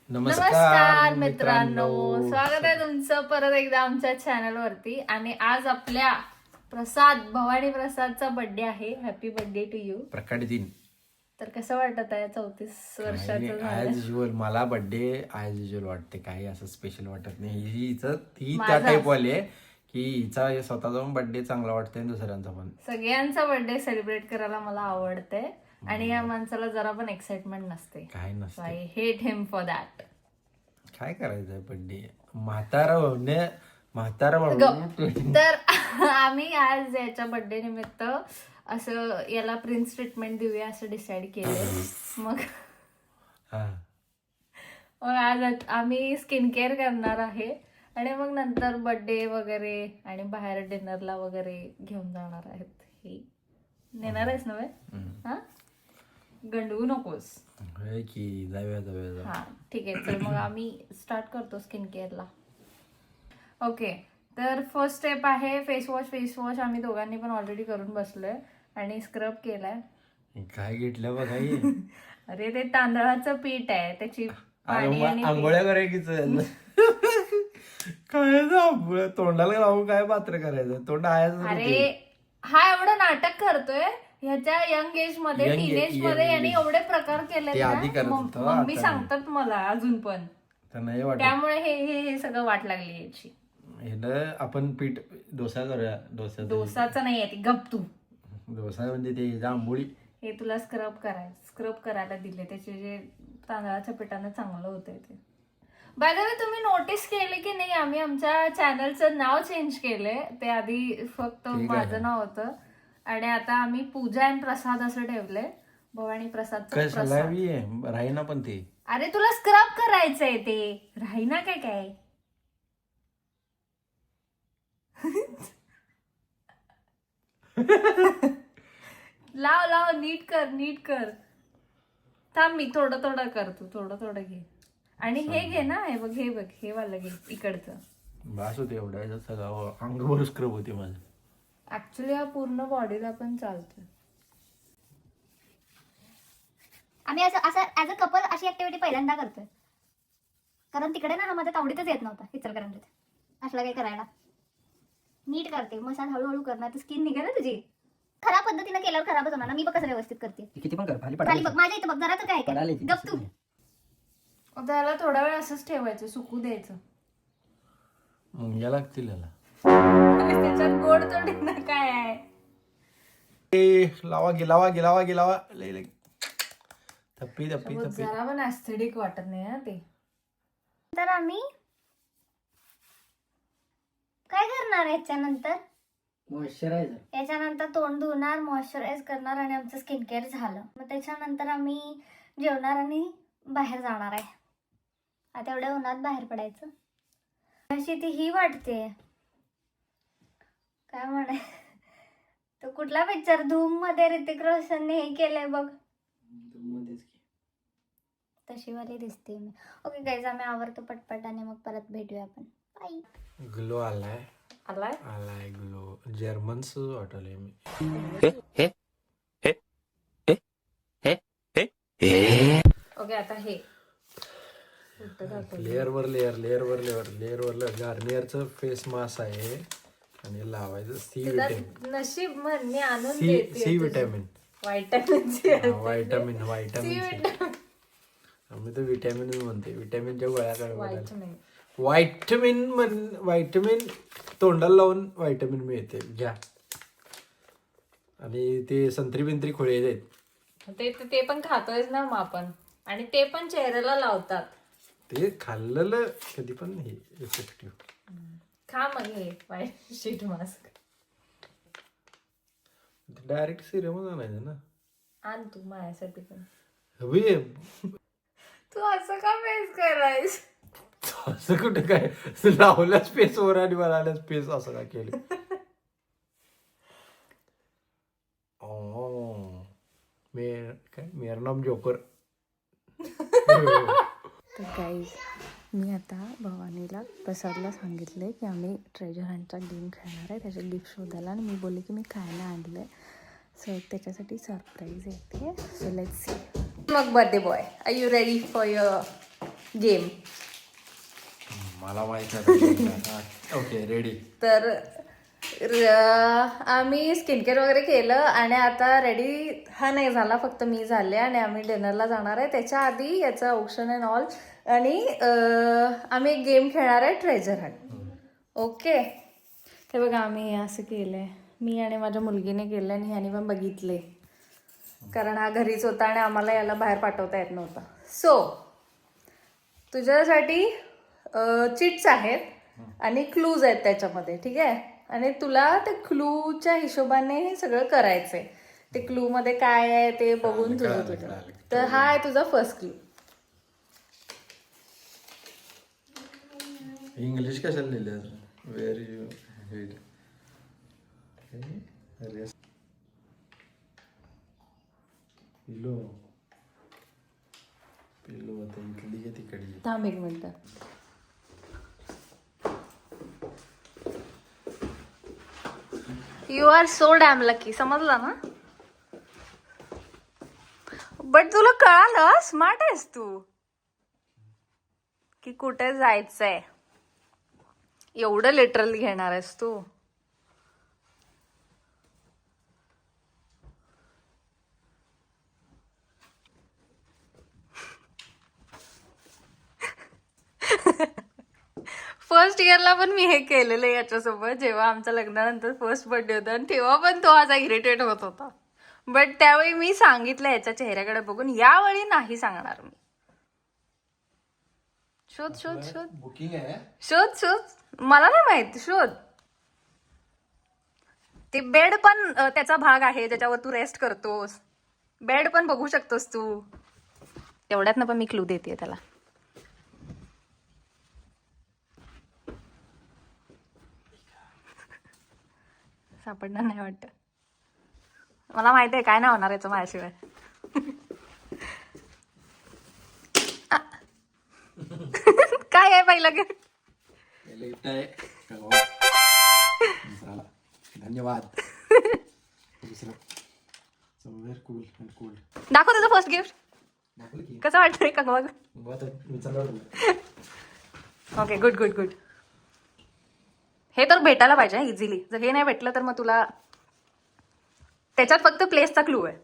नमस्कार मित्रांनो, स्वागत आहे तुमचं परत एकदा आमच्या चॅनल वरती. आणि आज आपल्या भवानी प्रसादचा बर्थडे आहे. Happy birthday to you. प्रकट दिन. तर कसं वाटत आहे 34 वर्षाचं ॲज युजल मला बर्थडे ॲज युजल वाटते, काही असं स्पेशल वाटत नाही. ही त्या टाईप वाली आहे की हिचा स्वतःचा पण बर्थडे चांगला वाटतंय आणि दुसऱ्यांचा पण. सगळ्यांचा बर्थडे सेलिब्रेट करायला मला आवडते आणि या माणसाला जरा पण एक्साइटमेंट नसते. काय नसतं. I hate him for that. काय करायचंय बर्थडे म्हातारा तर आम्ही आज याच्या बर्थडे निमित्त असं याला प्रिन्स ट्रीटमेंट देऊया असं डिसाईड केलं. मग आज आम्ही स्किन केअर करणार आहे आणि मग नंतर बर्थडे वगैरे आणि बाहेर डिनरला वगैरे घेऊन जाणार आहेत. हे नेणार आहेस नव्हे? हा, गंडवू नकोस की जाऊया. हा ठीक आहे. चल मग आम्ही स्टार्ट करतो स्किन केअरला. ओके, तर फर्स्ट स्टेप आहे फेस वॉश. आम्ही दोघांनी पण ऑलरेडी करून बसलोय आणि स्क्रब केलाय. काय घेतलं बघा. अरे ते तांदळाचं पीठ आहे, त्याची पाणी आणि आंघोळ्या करायचीच काय आंघोळ्या तोंडाला लावून काय पात्र करायचं. तोंड आहे. अरे हा एवढं नाटक करतोय ह्याच्या यंग एज मध्ये, टीनेज मध्ये यांनी एवढे प्रकार केले. मम्मी सांगतात मला अजून पण, त्यामुळे हे सगळं वाट लागली याची. आपण पीठ डोसा करूया. डोसाचं नाही आहे, गप तू. डोसा म्हणजे ते आंबोळी. हे तुला स्क्रब करायला दिले, त्याचे जे तांदळाच्या पिठानं चांगलं होतंय ते. बाय द वे, तुम्ही नोटीस केले की नाही, आम्ही आमच्या चॅनलचं नाव चेंज केलंय. ते आधी फक्त माझं नाव होतं आणि आता आम्ही पूजा आणि प्रसाद असं ठेवलंय. भवानी प्रसादचं राहीना पण ते. अरे तुला स्क्रब करायचंय, ते राहीना काय लाव नीट कर. थांब, मी थोडं कर, तू थोडं घे. आणि हे घे ना, हे बघ हे वाला घे इकडचं. बास होते एवढा सगळं अंगभर स्क्रब होते माझं. ऍक्च्युली हा पूर्ण बॉडीला पण चालतोय. आम्ही असं ऍज अ कपल अशी ऍक्टिव्हिटी पहिल्यांदा करतोय, कारण तिकडे ना हा माझ्या तावडीतच येत नव्हता इचलकरंजीत असलं काही करायला. नीट करते, मसाज हळूहळू करणार, तर स्किन निघेल ना तुझी. खराब पद्धतीने केल्यावर खराबच होणार ना. मी बघ कसं व्यवस्थित करते. किती पण कर, खाली बघ, माझ्या इथं बघ जरा, तर काय गप तू. त्याला थोडा वेळ असंच ठेवायचं, सुकू द्यायचं. मुंग्या लागतील याला. त्याच्यात गोड थोडी काय आहे. लावा थप्पी जरा पण ऍस्थेटिक वाटत नाही ना ते. तर आम्ही काय करणार याच्यानंतर? मॉइश्चरायझर. याच्यानंतर तोंड धुणार, मॉइश्चराईज करणार आणि आमचं स्किन केअर झालं. मग त्याच्यानंतर आम्ही जेवणार आणि बाहेर जाणार आहे. आता एवढ्या उन्हात बाहेर पडायचं अशी ती ही वाटते. काय म्हणाय, तो कुठला पिक्चर, धूम मध्ये ऋतिक रोशनने हे केलंय बघ, तशी वाली दिसते मी. ओके गाईज, आम्ही आवरतो पटपट आणि मग परत भेटूया आपण. बाय. ग्लो आलाय ग्लो. जर्मन्स वाटले मी. ओके, आता हे लेअरवर गार्नियरचं फेस मास्क आहे आणि लावायचं नशीब म्हणणे आणून देते. C vitamin. व्हायटॅमिन आम्ही तर विटॅमिन म्हणते. विटॅमिनच्या गोळ्या काय व्हायटमिन तोंडाला लावून व्हायटमिन मिळते, घ्या. आणि ते संत्री बिंत्री खोळे आहेत ते पण खातोयच ना मग आपण, आणि ते पण चेहऱ्याला लावतात. ते खाल्लेलं कधी पण हे इफेक्टिव्ह. खा मग हे व्हाईट शीट मास्क. डायरेक्ट सिरमच आणायचं ना. आण तू माझ्यासाठी पण. तू असं का फेस करायस? असं कुठे काय लावल्या स्पेस वर आणि मला स्पेस असं काय केलं. मेरा नाम जोकर. तर गाईज, मी आता भवानीला प्रसादला सांगितलंय की आम्ही ट्रेजर हंटचा गेम खेळणार आहे, त्याचे गिफ्ट शोधायला. आणि मी बोलले की मी खायला आणलंय, सो त्याच्यासाठी सरप्राईज येते. So let's see. मग birthday boy, are you ready for your game. मला माहित नाही. Okay ready. तर आम्ही स्किन केअर वगैरे केलं आणि आता रेडी हा नाही झाला, फक्त मी झाले आणि आम्ही डिनरला जाणार आहे. त्याच्या आधी याचं ऑप्शन अँड ऑल आणि आम्ही एक गेम खेळणार आहे, ट्रेजर हंट. ओके, हे बघा आम्ही असं केलंय, मी आणि माझ्या मुलगीने केलं आणि ह्याने पण बघितले, कारण हा घरीच होता आणि आम्हाला याला बाहेर पाठवता येत नव्हता. सो तुझ्यासाठी चिट्स आहेत आणि क्लूज आहेत त्याच्यामध्ये, ठीक आहे. आणि तुला ते क्लूच्या हिशोबाने हे सगळं करायचंय. ते क्लू मध्ये काय आहे ते बघून तुझं. तर हा आहे तुझा फर्स्ट क्लू. इंग्लिश कशाला लिहिलं? व्हेरी यू हेट पिलो पिलो आता इकडली की तिकडली. थांब एक minute. You are so dam lucky, समजला ना. बट तुला कळालं, स्मार्ट आहेस तू, की कुठे जायचंय. एवढं लिटरली घेणार आहेस तू. फर्स्ट इयरला पण मी हे केलेलं आहे याच्यासोबत, जेव्हा आमच्या लग्नानंतर फर्स्ट बर्थडे होता आणि तेव्हा पण तो असा इरिटेट होत होता. बट त्यावेळी मी सांगितलं याच्या चेहऱ्याकडे बघून, यावेळी नाही सांगणार मी. शोध शोध शोध बुकिंग आहे. शोध शोध, मला नाही माहिती, शोध. ते बेड पण त्याचा भाग आहे ज्याच्यावर तू रेस्ट करतोस. बेड पण बघू शकतोस तू. तेवढ्यात ना पण मी क्लू देते त्याला. सापडणार नाही वाटत. मला माहिती आहे काय नाही होणार याचं माझ्याशिवाय. काय आहे पहिलं गिफ्ट? गिफ्ट आहे. चला, धन्यवाद. दुसरं समवेअर कूल अँड कूल. दाखव तुझं फर्स्ट गिफ्ट कसं वाटतंय का बघ. Okay, good good good. हे तर भेटायला पाहिजे इझिली. जर हे नाही भेटलं तर मग तुला त्याच्यात फक्त प्लेसचा क्लू आहे.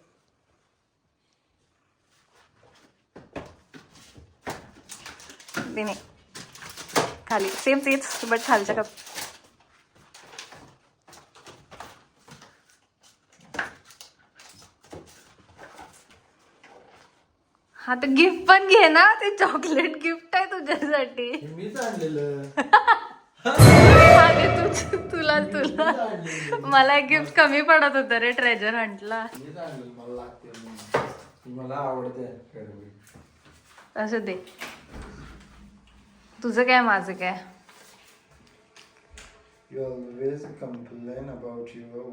नाही, खाली सेम तेच बट खालच्या कप. हा तर गिफ्ट पण घे ना, ते चॉकलेट गिफ्ट आहे तुझ्यासाठी. मीच आणलेलं. हा ते तुला मला एक गिफ्ट कमी पडत होतं रे ट्रेजर हंटला. मीच आणलेलं, मला लागते, मला आवडते. असं दे. तुझं काय माझं काय. You always complain about your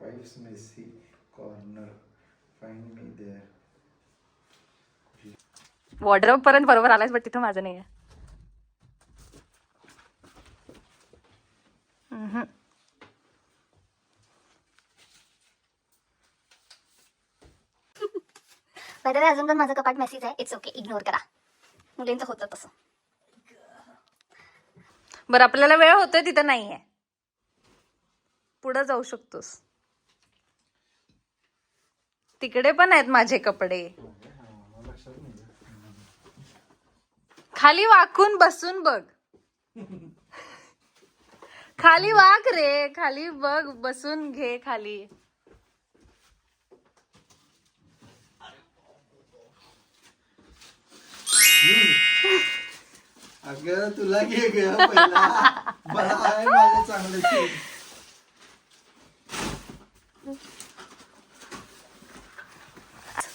wife's messy corner. Find me there. Wardrobe पर्यंत बरोबर आलायस, बट तिथं माझं नाही आहे. अजून पण माझं कपाट मेसेज आहे. इट्स ओके, इग्नोर करा. मुलींचं होतं तसं. बरं, आपल्याला वेळ होतोय, तिथं नाहीये. पुढे जाऊ शकतोस. तिकडे पण आहेत माझे कपडे. खाली वाकून बसून बघ. खाली वाक रे, खाली बघ, बसून घे खाली. अगं तुला घे ग पहिला. मला आहे माझं चांगलं शूट.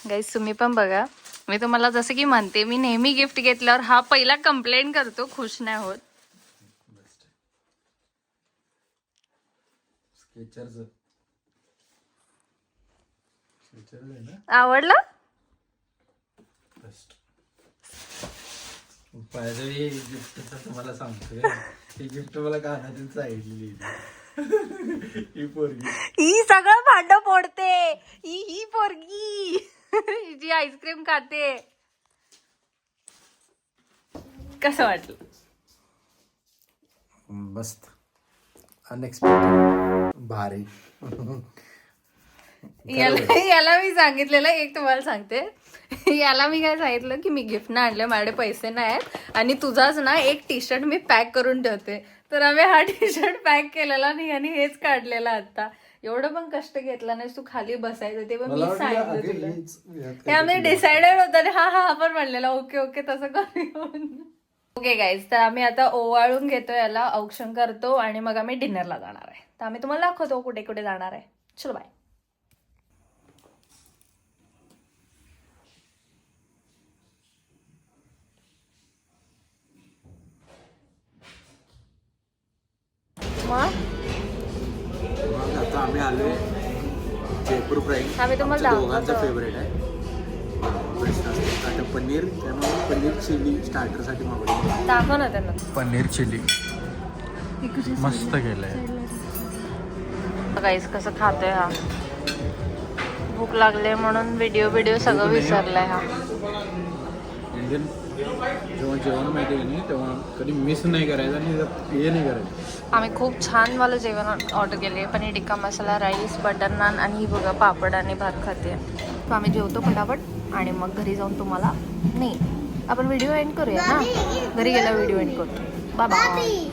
गाईस तुम्ही पण बघा. मी तुम्हाला जसं की म्हणते, मी नेहमी गिफ्ट घेतल्यावर हा पहिला कंप्लेंट करतो, खुश नाही होत. आवडलं? गिफ्ट तुम्हाला सांगतोय, ही गिफ्ट मला कानातून सांगितलेली. ही पोरगी, ही सगळं भांड फोडते. ही पोरगी जी आईस्क्रीम खाते. कसं वाटलं? मस्त, अनएक्सपेक्टेड, भारी. याला मी सांगितलेलं, एक तुम्हाला सांगते, याला मी काय सांगितलं की मी गिफ्ट नाही आणलं, माझ्याकडे पैसे नाही आहेत आणि तुझाच ना एक टी शर्ट मी पॅक करून ठेवते. तर आम्ही हा टी शर्ट पॅक केलेला नाही आणि हेच काढलेला आता. एवढं पण कष्ट घेतला नाही, तू खाली बसायचं ते पण मी सांगितलं तुला. त्यामुळे डिसाइडेड होतं हा पण म्हणलेला ओके ओके तसं करूया. ओके गाईज, तर आम्ही आता ओवाळून घेतो, याला औक्षण करतो आणि मग आम्ही डिनरला जाणार आहे. तर आम्ही तुम्हाला दाखवतो कुठे कुठे जाणार आहे. चलो बाय. आता आम्ही आलोय जयपूर प्राईम. आम्ही तुम्हाला दोघांचा दाखवतो. फेवरेट आहे. आता पनीर, त्यामुळे पनीर चिली स्टार्टरसाठी मागवली. दाखव ना त्यांना. पनीर चिली मस्त केलंय. गाईस कसं खातोय हा. भूक लागले म्हणून व्हिडिओ सगळं विसरलाय हा. इंडियन जेव्हा जेवण माहिती आहे नाही तेव्हा कधी मिस नाही करायचं आणि हे नाही करायचं. आम्ही खूप छान वालं जेवण ऑर्डर केले. पनीर टिक्का मसाला, राईस, बटर नान आणि ही बघा पापड आणि भात खाते. तर आम्ही जेवतो फटाफट आणि मग घरी जाऊन तुम्हाला नाही आपण व्हिडिओ एंड करूया ना. घरी गेला व्हिडिओ एंड करतो. बाय.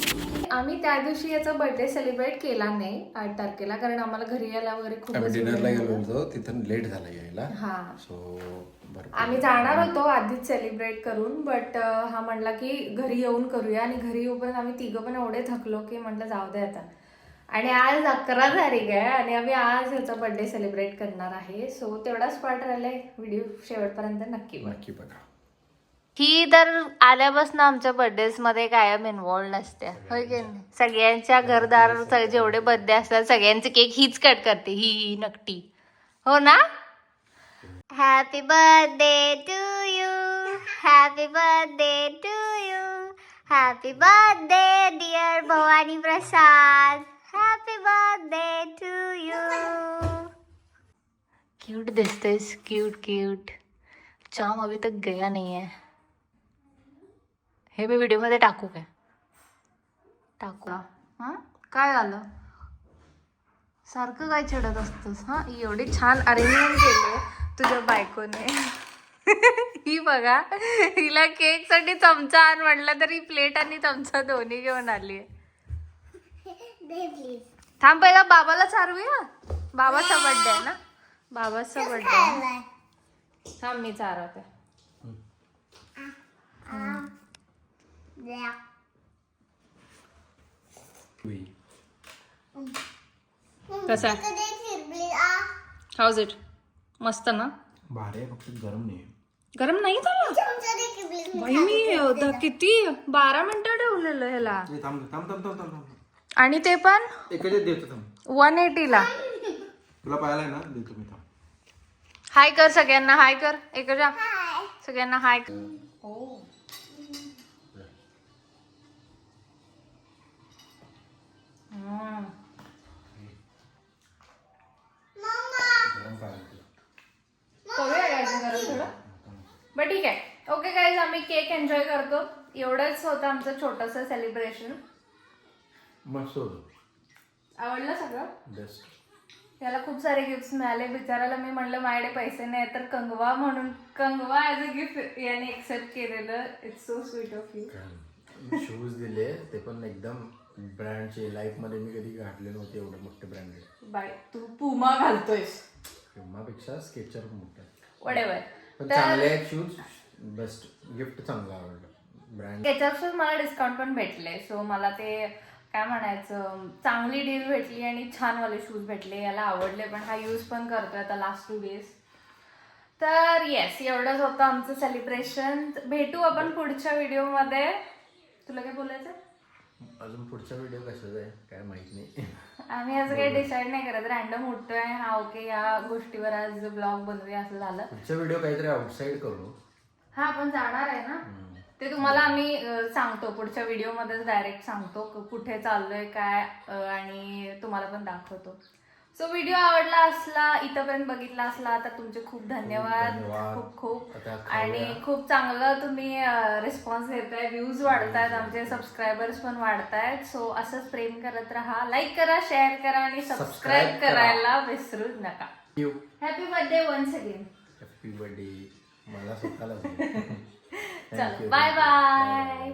आम्ही त्या दिवशी याचा बर्थडे सेलिब्रेट केला नाही 8 तारखेला, कारण आम्हाला घरी यायला वगैरे खूप आम्ही डिनरला गेलो होतो, तिथं लेट झाला यायला. हा, सो आम्ही जाणार होतो आधीच सेलिब्रेट करून, बट हा म्हणला की घरी येऊन करूया. आणि घरी येऊपर्यंत आम्ही तिघं पण एवढे थकलो की म्हटलं जाऊ दे आता. आणि आज 11 तारीख आहे आणि आम्ही आज ह्याचा बर्थडे सेलिब्रेट करणार आहे. सो तेवढाच पार्ट राहिलाय. व्हिडिओ शेवटपर्यंत नक्की बघा. ही तर आल्यापासून आमच्या बर्थडेज मध्ये कायम इन्व्हॉल्व नसते, होय की नाही. सगळ्यांच्या घरदार जेवढे बर्थडे असतात सगळ्यांचे केक हीच कट करते, ही नकटी, हो ना. Happy birthday to you, happy birthday to you, happy birthday dear Bhavani Prasad, happy birthday to you. Cute दिसतेस, क्यूट क्यूट. चाम अभी तक गया नहीं है. हे मी व्हिडिओ मध्ये टाकू काय? टाकू. हां काय झालं? सारखं काय चिडत असतंस? हां, एवढी छान अरेंजमेंट केली तुझ्या बायकोने. ही बघा, हिला केक साठी चमचा आण म्हटलं तरी प्लेट आणि चमचा दोन्ही घेऊन आली. थांब पहिला बाबाला चारूया. बाबाचा बर्थडे आहे ना, बाबाचा बर्थडे. थांब मी चारवते. कसा हाऊज इट? मस्त ना. भारी आहे, फक्त गरम नाही. गरम नाही झालं बाई. मी किती 12 मिनिटं ठेवलेलं ह्याला. थांब. आणि ते पण एकच देतो थांब. 180 ला. तुला पाहिलाय ना, देतो मी. थांब. हाय कर सगळ्यांना, हाय कर. एकजा सगळ्यांना हाय कर. बट ठीक आहे. ओके गाईज, आम्ही केक एन्जॉय करतो. एवढंच होतं आमचं छोटंसं सेलिब्रेशन. मस्त होतं. आवडलं सगळं. बेस्ट. त्याला खूप सारे गिफ्ट मिळाले. बिचाराला मी म्हणलं माझ्याकडे पैसे नाही तर कंगवा म्हणून कंगवा ऍज अ गिफ्ट याने एक्सेप्ट केलेलं. It's so sweet of you. Shoes दिले, ते पण एकदम ब्रँडचे. लाईफ मध्ये मी कधी घातले नव्हते एवढे मोठे ब्रँडेड. बाय, तू पुमा घालतोयस. पुमापेक्षा स्केचर मोठा. वडेवर पण चांगले आहेत शूज. बेस्ट गिफ्ट चांगलं आवडलं ब्रँड. त्याच्यापासून मला डिस्काउंट पण भेटले. सो मला ते काय म्हणायचं, चांगली डील भेटली आणि छानवाले शूज भेटले. याला आवडले पण, हा यूज पण करतोय आता लास्ट 2 डेज. तर येस, एवढंच होतं आमचं सेलिब्रेशन. भेटू आपण पुढच्या व्हिडिओमध्ये. तुला काय बोलायचं? अजून पुढचा व्हिडिओ कशाचा आहे काय माहित नाही. आम्ही असं काही डिसाईड नाही करत. रॅन्डम उठतोय, हा ओके या गोष्टीवर आज ब्लॉग बनवूया असं झालं. पुढचा व्हिडिओ काहीतरी आउटसाईड करू. हा, आपण जाणार आहे ना, ते तुम्हाला आम्ही सांगतो पुढच्या व्हिडिओमध्येच डायरेक्ट सांगतो कुठे चाललोय काय, आणि तुम्हाला पण दाखवतो. सो व्हिडिओ आवडला असला, इथपर्यंत बघितला असला तर तुमचे खूप धन्यवाद. धन्यवाद. खूप खूप. आता खाऊया. आणि खूप चांगलं तुम्ही रिस्पॉन्स देताय, व्ह्यूज वाढतायत, आमचे सबस्क्रायबर्स पण वाढतायत. सो असंच प्रेम करत राहा. लाईक करा, शेअर करा आणि सबस्क्राईब Subscribe करा. करायला विसरू नका. Happy birthday once again. Happy birthday मला स्वतःला चलो बाय बाय.